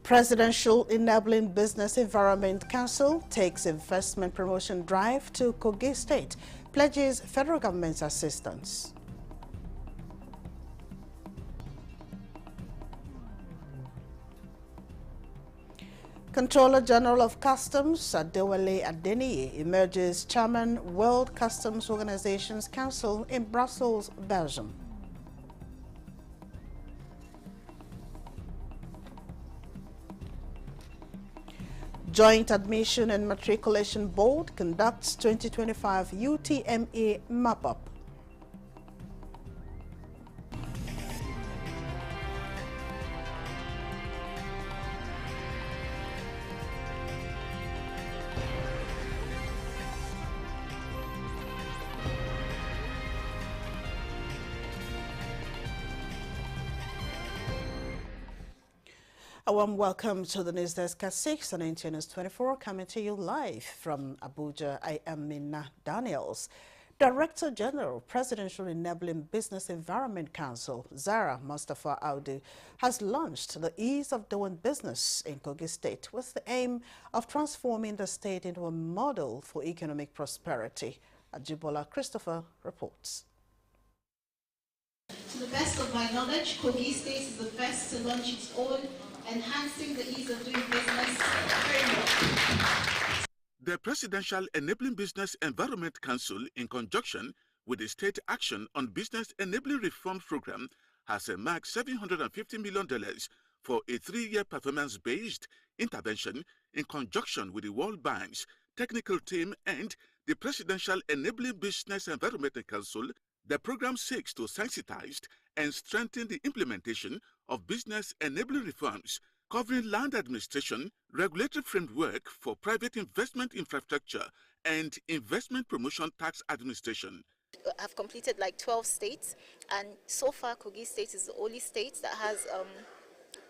Presidential Enabling Business Environment Council takes investment promotion drive to Kogi State, pledges federal government's assistance. Controller General of Customs Adewale Adeniyi emerges Chairman World Customs Organizations Council in Brussels, Belgium. Joint Admission and Matriculation Board conducts 2025 UTME map-up. A warm welcome to the News Desk at 6 on NTN News 24, coming to you live from Abuja. I am Minna Daniels. Director General, Presidential Enabling Business Environment Council, Zara Mustafa Audi, has launched the Ease of Doing Business in Kogi State with the aim of transforming the state into a model for economic prosperity. Ajibola Christopher reports. To the best of my knowledge, Kogi State is the best to launch its own enhancing the ease of doing business framework. The Presidential Enabling Business Environment Council, in conjunction with the State Action on Business Enabling Reform Program, has earmarked $750 million for a 3-year performance-based intervention in conjunction with the World Bank's technical team and the Presidential Enabling Business Environment Council. The program seeks to sensitize and strengthen the implementation of business enabling reforms covering land administration, regulatory framework for private investment infrastructure, and investment promotion tax administration. I've completed like 12 states, and so far Kogi State is the only state that has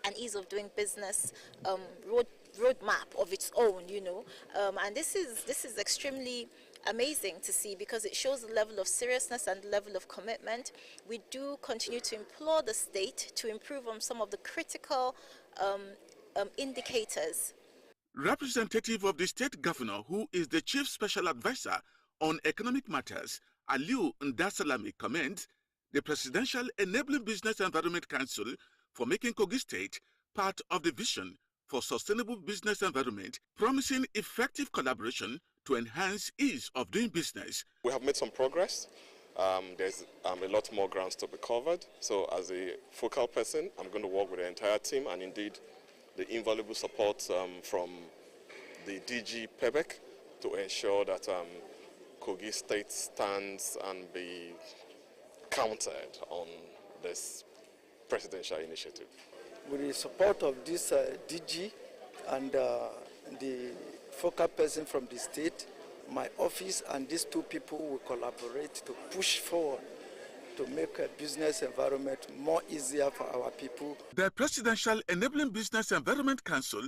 an ease of doing business roadmap of its own, and this is extremely amazing to see because it shows the level of seriousness and the level of commitment. We do continue to implore the state to improve on some of the critical indicators. Representative of the state governor, who is the chief special advisor on economic matters, Aliu Ndasalami, commends the Presidential Enabling Business Environment Council for making Kogi State part of the vision for sustainable business environment, promising effective collaboration to enhance ease of doing business. We have made some progress. There's a lot more grounds to be covered. So as a focal person, I'm going to work with the entire team and indeed the invaluable support from the DG PEBEC to ensure that Kogi State stands and be counted on this presidential initiative. With the support of this DG and the focal person from the state, my office and these two people will collaborate to push forward to make a business environment more easier for our people. The Presidential Enabling Business Environment Council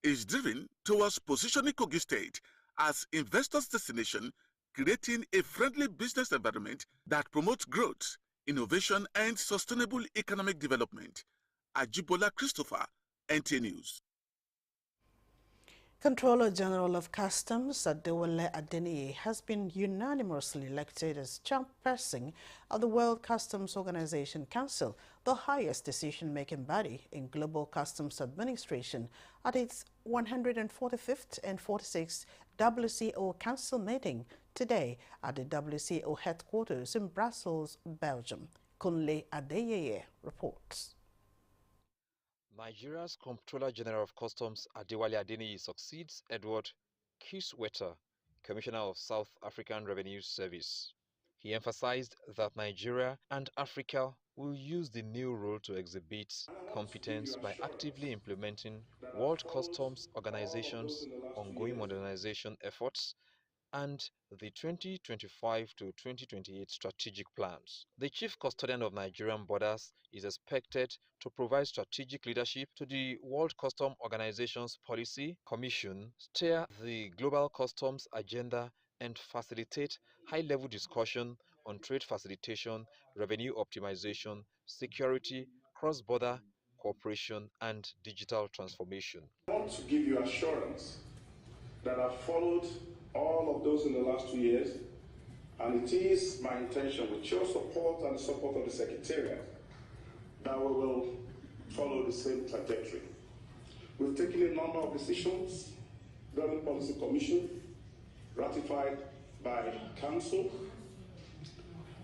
is driven towards positioning Kogi State as investors' destination, creating a friendly business environment that promotes growth, innovation, and sustainable economic development. Ajibola Christopher, NT News. Controller General of Customs Adewale Adeniyi has been unanimously elected as chairperson of the World Customs Organization Council, the highest decision-making body in global customs administration, at its 145th and 46th WCO Council meeting today at the WCO headquarters in Brussels, Belgium. Kunle Adeyeye reports. Nigeria's Comptroller General of Customs Adewale Adeniyi succeeds Edward Kiswetter, Commissioner of South African Revenue Service. He emphasized that Nigeria and Africa will use the new role to exhibit competence by actively implementing World Customs Organization's ongoing modernization efforts and the 2025 to 2028 strategic plans. The chief custodian of Nigerian borders is expected to provide strategic leadership to the World Customs Organization's policy, commission, steer the global customs agenda, and facilitate high-level discussion on trade facilitation, revenue optimization, security, cross-border cooperation, and digital transformation. I want to give you assurance that I've followed all of those in the last 2 years, and it is my intention, with your support and the support of the Secretariat, that we will follow the same trajectory. We've taken a number of decisions, Government Policy Commission, ratified by Council.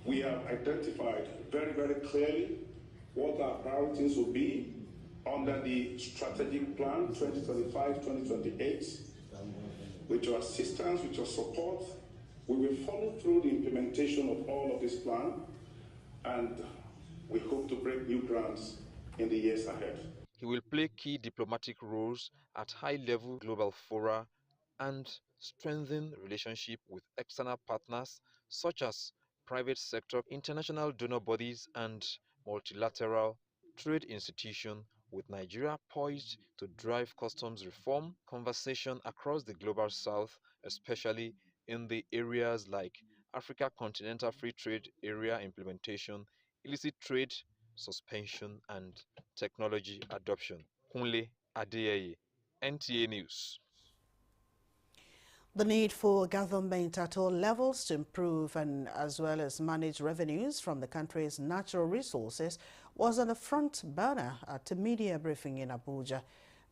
We have identified very, very clearly what our priorities will be under the Strategic Plan 2025-2028. With your assistance, with your support, we will follow through the implementation of all of this plan, and we hope to break new grounds in the years ahead. He will play key diplomatic roles at high-level global fora and strengthen relationship with external partners such as private sector, international donor bodies, and multilateral trade institutions, with Nigeria poised to drive customs reform conversation across the global south, especially in the areas like Africa Continental Free Trade Area implementation, illicit trade suspension, and technology adoption. Kunle Adeyeye, NTA News. The need for government at all levels to improve and as well as manage revenues from the country's natural resources was on the front burner at a media briefing in Abuja.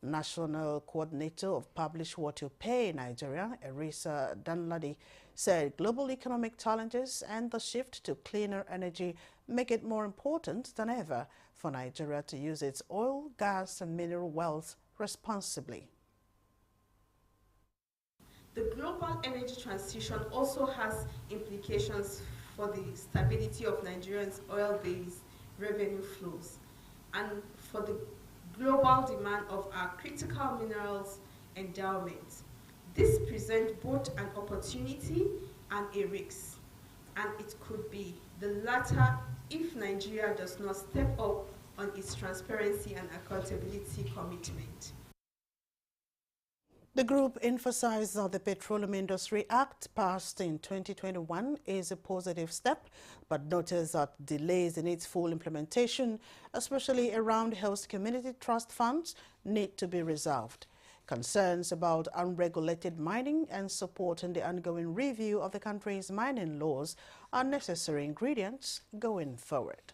National Coordinator of Publish What You Pay in Nigeria, Erisa Danladi, said global economic challenges and the shift to cleaner energy make it more important than ever for Nigeria to use its oil, gas and mineral wealth responsibly. The global energy transition also has implications for the stability of Nigerians' oil-based revenue flows and for the global demand of our critical minerals endowments. This presents both an opportunity and a risk, and it could be the latter if Nigeria does not step up on its transparency and accountability commitment. The group emphasized that the Petroleum Industry Act passed in 2021 is a positive step, but noticed that delays in its full implementation, especially around host community trust funds, need to be resolved. Concerns about unregulated mining and support in the ongoing review of the country's mining laws are necessary ingredients going forward.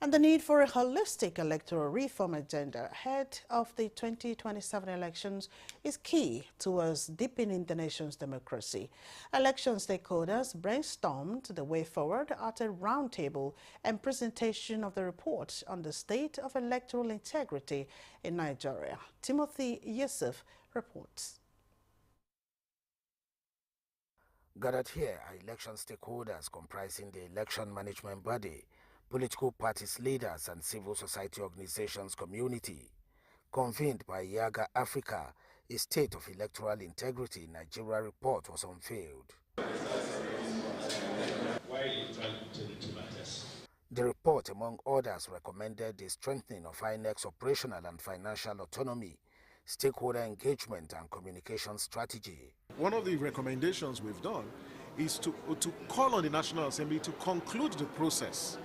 And the need for a holistic electoral reform agenda ahead of the 2027 elections is key towards deepening the nation's democracy. Election stakeholders brainstormed the way forward at a roundtable and presentation of the report on the state of electoral integrity in Nigeria. Timothy Yusuf reports. Gathered here are election stakeholders comprising the election management body, political parties leaders and civil society organizations community. Convened by Yaga Africa, a state of electoral integrity in Nigeria report was unveiled. The report, among others, recommended the strengthening of INEC's operational and financial autonomy, stakeholder engagement and communication strategy. One of the recommendations we've done is to call on the National Assembly to conclude the process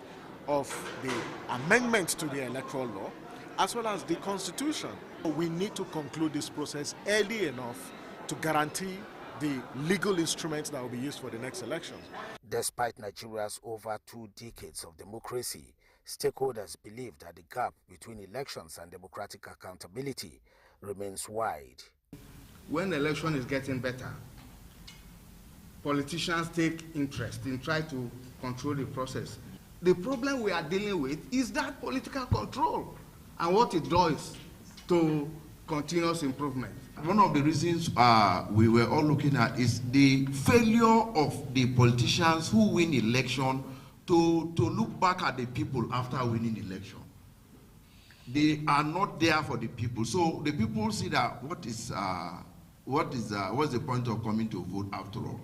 of the amendment to the electoral law as well as the constitution. We need to conclude this process early enough to guarantee the legal instruments that will be used for the next elections. Despite Nigeria's over 2 decades of democracy, stakeholders believe that the gap between elections and democratic accountability remains wide. When the election is getting better, politicians take interest in trying to control the process. The problem we are dealing with is that political control and what it does to continuous improvement. One of the reasons we were all looking at is the failure of the politicians who win election to look back at the people after winning election. They are not there for the people. So the people see that what's the point of coming to vote after all?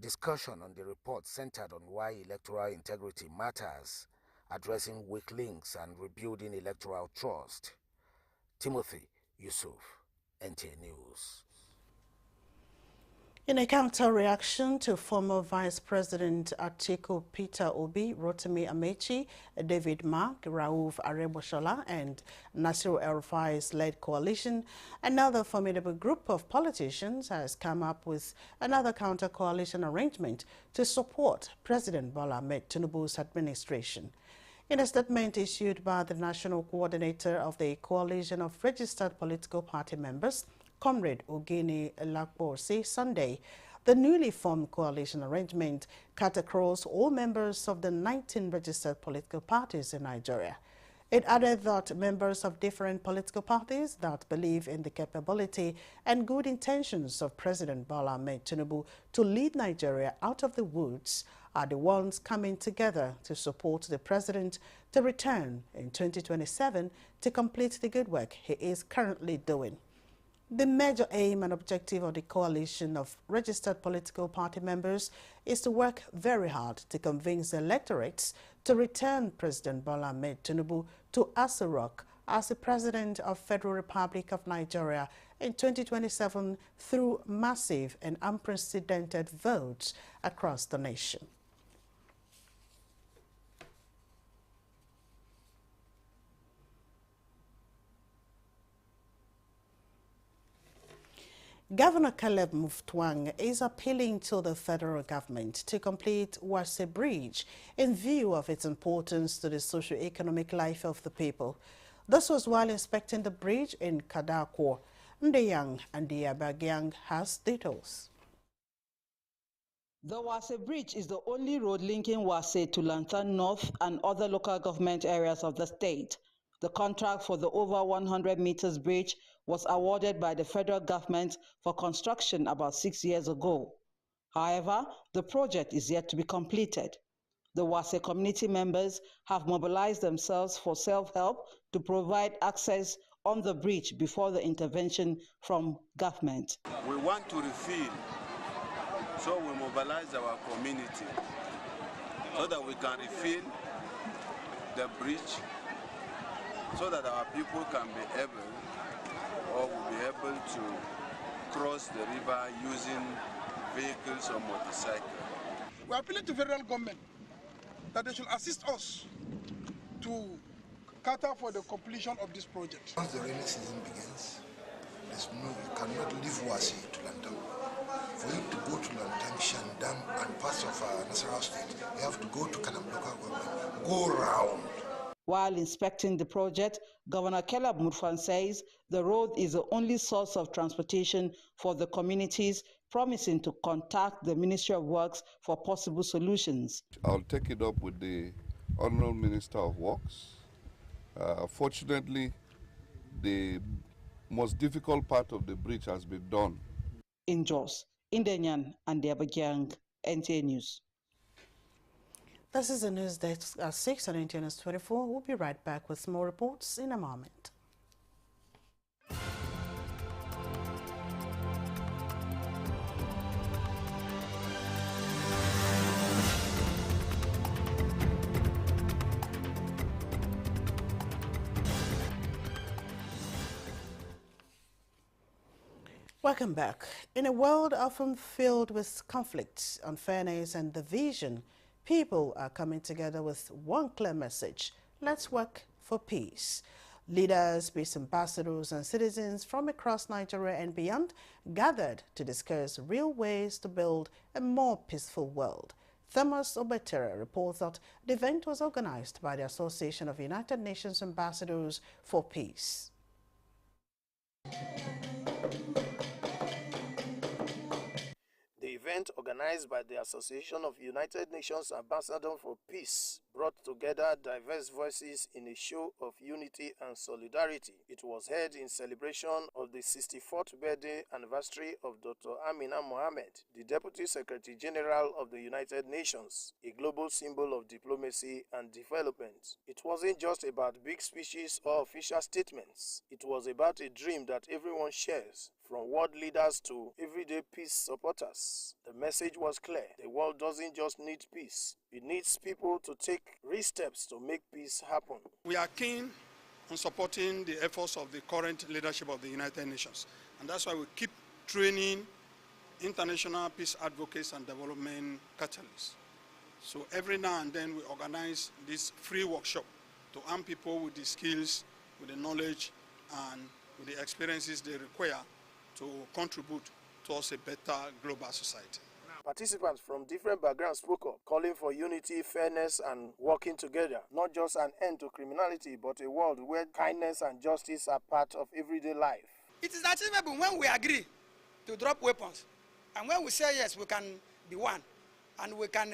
Discussion on the report centered on why electoral integrity matters, addressing weak links and rebuilding electoral trust. Timothy Yusuf, NTA News. In a counter-reaction to former Vice President Atiku Peter Obi, Rotimi Amechi, David Mark, Rauf Areboshola and Nasiru El-Rufai's led coalition, another formidable group of politicians has come up with another counter-coalition arrangement to support President Bola Ahmed Tinubu's administration. In a statement issued by the National Coordinator of the Coalition of Registered Political Party Members, Comrade Ogini Lakpo, says Sunday, the newly formed coalition arrangement cut across all members of the 19 registered political parties in Nigeria. It added that members of different political parties that believe in the capability and good intentions of President Bola Ahmed Tinubu to lead Nigeria out of the woods are the ones coming together to support the president to return in 2027 to complete the good work he is currently doing. The major aim and objective of the coalition of registered political party members is to work very hard to convince the electorates to return President Bola Ahmed Tinubu to Aso Rock as the President of Federal Republic of Nigeria in 2027 through massive and unprecedented votes across the nation. Governor Caleb Mutfwang is appealing to the federal government to complete Wase Bridge in view of its importance to the socio-economic life of the people. This was while inspecting the bridge in Kadakwa. Ndeyang and Diabagyang has details. The Wase Bridge is the only road linking Wase to Lantan North and other local government areas of the state. The contract for the over 100 meters bridge was awarded by the federal government for construction about 6 years ago. However, the project is yet to be completed. The Wase community members have mobilized themselves for self-help to provide access on the bridge before the intervention from government. We want to refill, so we mobilize our community so that we can refill the bridge so that our people can be able or will be able to cross the river using vehicles or motorcycles. We are appealing to federal government that they should assist us to cater for the completion of this project. Once the rainy season begins, you cannot leave Wasi to London. For you to go to London, Shandam and parts of Nasarawa State, you have to go to Kanam local government, go round. While inspecting the project, Governor Caleb Mutfwang says the road is the only source of transportation for the communities, promising to contact the Ministry of Works for possible solutions. I'll take it up with the Honorable Minister of Works. Fortunately, the most difficult part of the bridge has been done. In Jos, Indenyan and Diabagyang, NTA News. This is the news desk at 6 on NTA News 24. We'll be right back with more reports in a moment. Welcome back. In a world often filled with conflicts, unfairness and division, people are coming together with one clear message: let's work for peace. Leaders, peace ambassadors and citizens from across Nigeria and beyond gathered to discuss real ways to build a more peaceful world. Thomas Obetere reports that the event was organized by the Association of United Nations Ambassadors for Peace. The event, organized by the Association of United Nations Ambassadors for Peace, brought together diverse voices in a show of unity and solidarity. It was held in celebration of the 64th birthday anniversary of Dr. Amina Mohammed, the Deputy Secretary General of the United Nations, a global symbol of diplomacy and development. It wasn't just about big speeches or official statements. It was about a dream that everyone shares, from world leaders to everyday peace supporters. The message was clear. The world doesn't just need peace. It needs people to take real steps to make peace happen. We are keen on supporting the efforts of the current leadership of the United Nations. And that's why we keep training international peace advocates and development catalysts. So every now and then we organize this free workshop to arm people with the skills, with the knowledge, and with the experiences they require to contribute towards a better global society. Participants from different backgrounds spoke up, calling for unity, fairness, and working together. Not just an end to criminality, but a world where kindness and justice are part of everyday life. It is achievable when we agree to drop weapons. And when we say yes, we can be one. And we can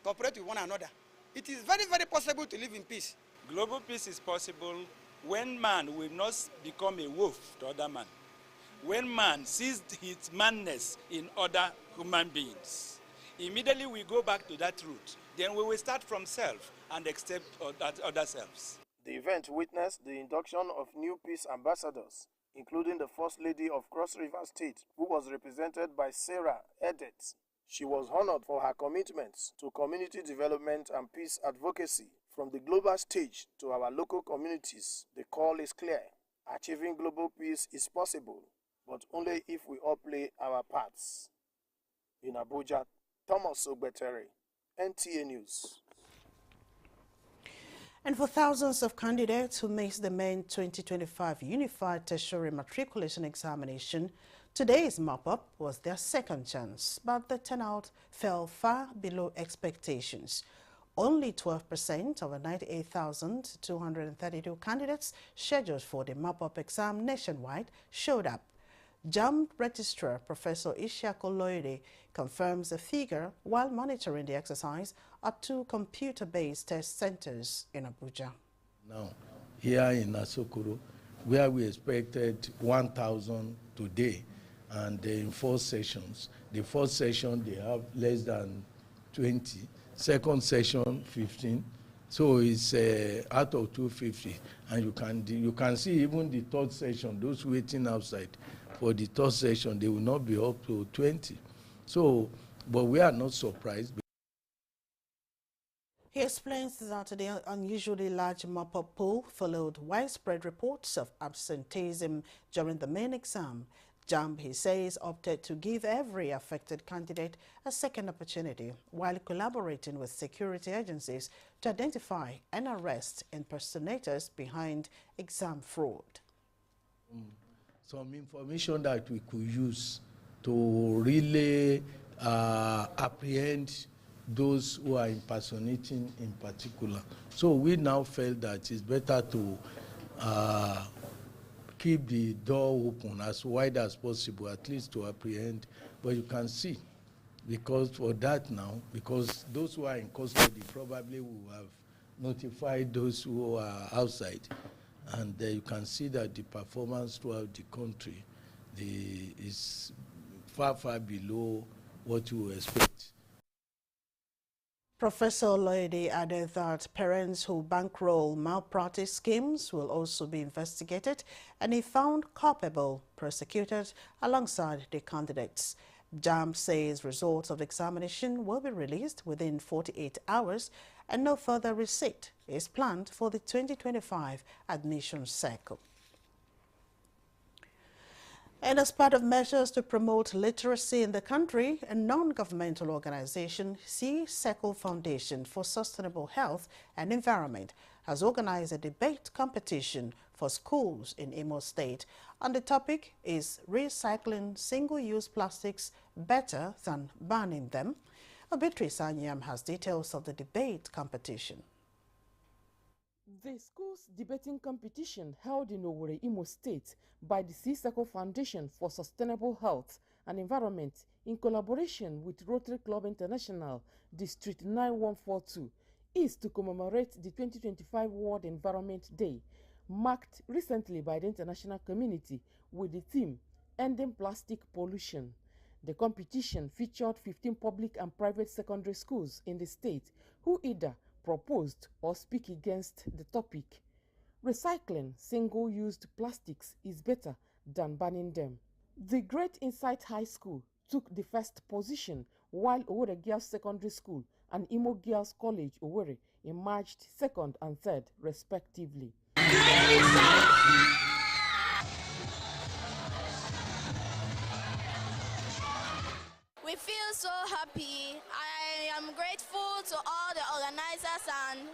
cooperate with one another. It is very, very possible to live in peace. Global peace is possible when man will not become a wolf to other man. When man sees his manness in other human beings. Immediately we go back to that root. Then we will start from self and accept other selves. The event witnessed the induction of new peace ambassadors, including the First Lady of Cross River State, who was represented by Sarah Edet. She was honored for her commitments to community development and peace advocacy. From the global stage to our local communities, the call is clear. Achieving global peace is possible, but only if we all play our parts. In Abuja, Thomas Ogbetere, NTA News. And for thousands of candidates who missed the main 2025 Unified Tertiary Matriculation Examination, today's mop-up was their second chance, but the turnout fell far below expectations. Only 12% of the 98,232 candidates scheduled for the mop-up exam nationwide showed up. JAMB Registrar Professor Ishaku Loide confirms the figure while monitoring the exercise at two computer-based test centers in Abuja. Now, here in Asokoro, where we expected 1,000 today, and in 4 sessions. The first session, they have less than 20. Second session, 15. So it's out of 250. And you can see even the third session, those waiting outside for the third session, they will not be up to 20. So, but we are not surprised. He explains that the unusually large mop-up pool followed widespread reports of absenteeism during the main exam. JAMB, he says, opted to give every affected candidate a second opportunity while collaborating with security agencies to identify and arrest impersonators behind exam fraud. Some information that we could use to really apprehend those who are impersonating in particular. So we now felt that it's better to keep the door open as wide as possible, at least to apprehend. But you can see, because for that now, because those who are in custody probably will have notified those who are outside. And you can see that the performance throughout the country is far, far below what you expect. Professor Loide added that parents who bankroll malpractice schemes will also be investigated and, if found culpable, prosecuted alongside the candidates. JAMB says results of the examination will be released within 48 hours and no further receipt is planned for the 2025 admission cycle. And as part of measures to promote literacy in the country, a non-governmental organization, 6Pm Foundation for Sustainable Health and Environment, has organized a debate competition for schools in Imo State. And the topic is recycling single-use plastics better than banning them. Beatrice Anyam has details of the debate competition. The school's debating competition held in Owerri, Imo State by the 6Pm Foundation for Sustainable Health and Environment in collaboration with Rotary Club International, District 9142, is to commemorate the 2025 World Environment Day, marked recently by the international community with the theme Ending Plastic Pollution. The competition featured 15 public and private secondary schools in the state who either proposed or speak against the topic. Recycling single-used plastics is better than banning them. The Great Insight High School took the first position, while Owerri Girls Secondary School and Imo Girls College Owerri emerged second and third, respectively. We feel so happy. I am grateful to all the organizers and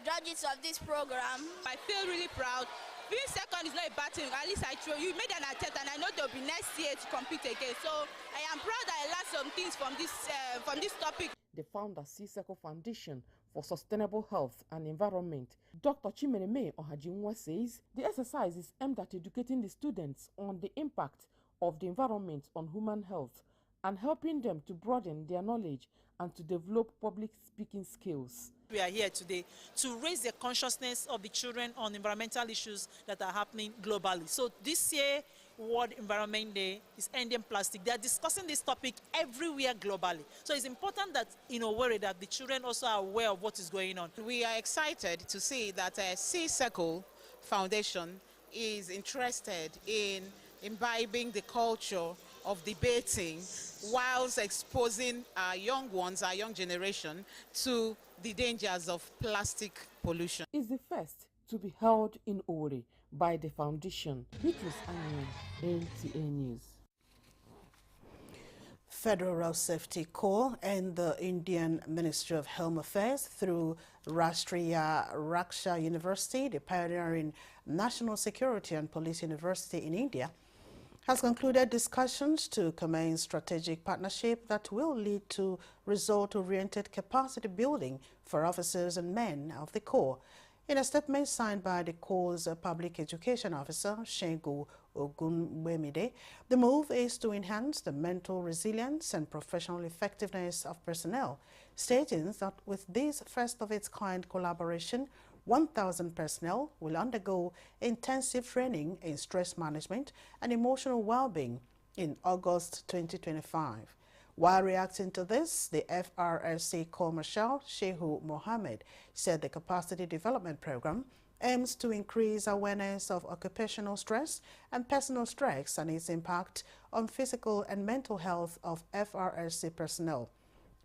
judges of this program. I feel really proud. Being second is not a bad thing. At least you made an attempt, and I know there will be next year to compete again. So I am proud that I learned some things from this topic. The founder, 6Eco Foundation for Sustainable Health and Environment, Dr. Chimereme Ohajinwa, says the exercise is aimed at educating the students on the impact of the environment on human health and helping them to broaden their knowledge and to develop public speaking skills. We are here today to raise the consciousness of the children on environmental issues that are happening globally. So this year, World Environment Day is ending plastic. They are discussing this topic everywhere globally. So it's important that in a way that the children also are aware of what is going on. We are excited to see that 6Eco Foundation is interested in imbibing the culture of debating whilst exposing our young ones, our young generation, to the dangers of plastic pollution. It's the first to be held in Owerri by the foundation. Beatrice Anyan, NTA News. Federal Road Safety Corps and the Indian Ministry of Home Affairs through Rashtriya Raksha University, the pioneering national security and police university in India, has concluded discussions to commence strategic partnership that will lead to result-oriented capacity building for officers and men of the Corps. In a statement signed by the Corps' Public Education Officer, Shengu Ogunwemide, the move is to enhance the mental resilience and professional effectiveness of personnel, stating that with this first-of-its-kind collaboration, 1,000 personnel will undergo intensive training in stress management and emotional well-being in August 2025. While reacting to this, the FRSC Corps Marshal Shehu Mohammed said the capacity development program aims to increase awareness of occupational stress and personal stress and its impact on physical and mental health of FRSC personnel,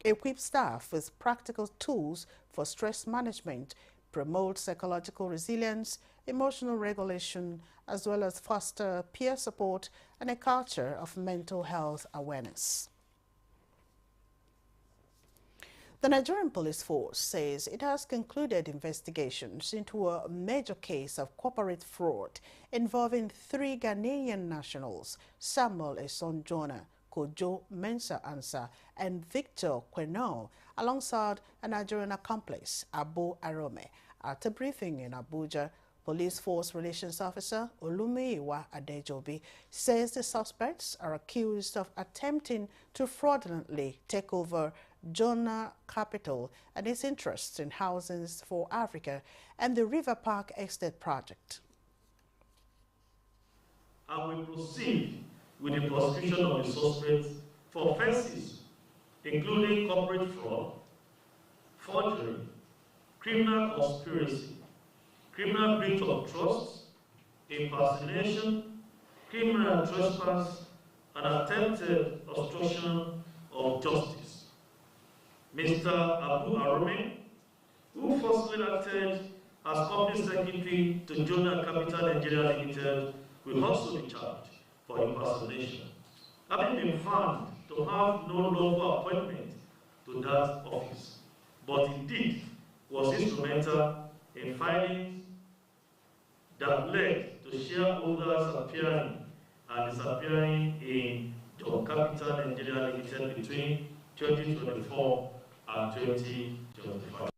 equip staff with practical tools for stress management, promote psychological resilience, emotional regulation, as well as foster peer support and a culture of mental health awareness. The Nigerian Police Force says it has concluded investigations into a major case of corporate fraud involving 3 Ghanaian nationals, Samuel Esonjona, Kojo Mensah Ansah, and Victor Queno, alongside a Nigerian accomplice, Abu Arome. At a briefing in Abuja, Police Force Relations Officer Olumiyiwa Adejobi says the suspects are accused of attempting to fraudulently take over Jonah Capital and its interests in Housings for Africa and the River Park Estate project. I will proceed with the prosecution of the suspects for offences including corporate fraud, forgery, criminal conspiracy, criminal breach of trust, impersonation, criminal trespass, and attempted obstruction of justice. Mr. Abu Arome, who falsely acted as company secretary to Jonah Capital Nigeria Limited, will also be charged for impersonation, having been found to have no lawful appointment to that office, but indeed was instrumental in findings that led to shareholders appearing and disappearing in John Capital Nigeria Limited between 2024 and 2025.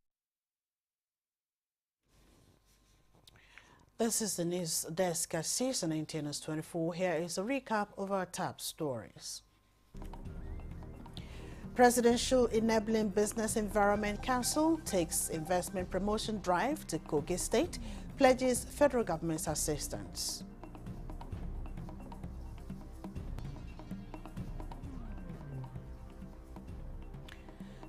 This is the news desk at 6 and NTNS 24. Here is a recap of our top stories. Presidential Enabling Business Environment Council takes investment promotion drive to Kogi State, pledges federal government's assistance.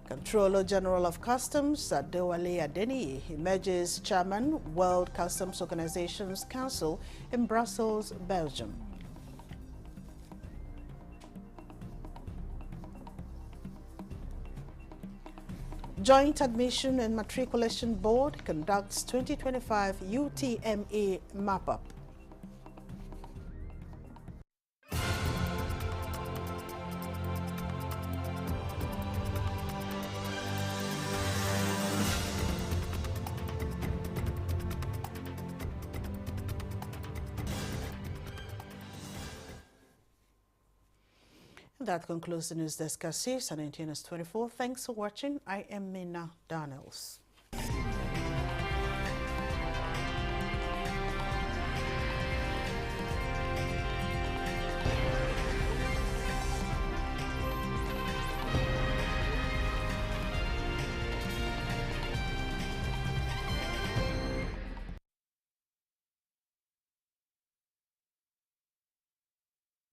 Controller General of Customs Adewale Adeniyi emerges Chairman, World Customs Organizations Council in Brussels, Belgium. Joint Admission and Matriculation Board conducts 2025 UTME map-up. That concludes the news desk at 6 and 18 24. Thanks for watching. I am Mina Daniels.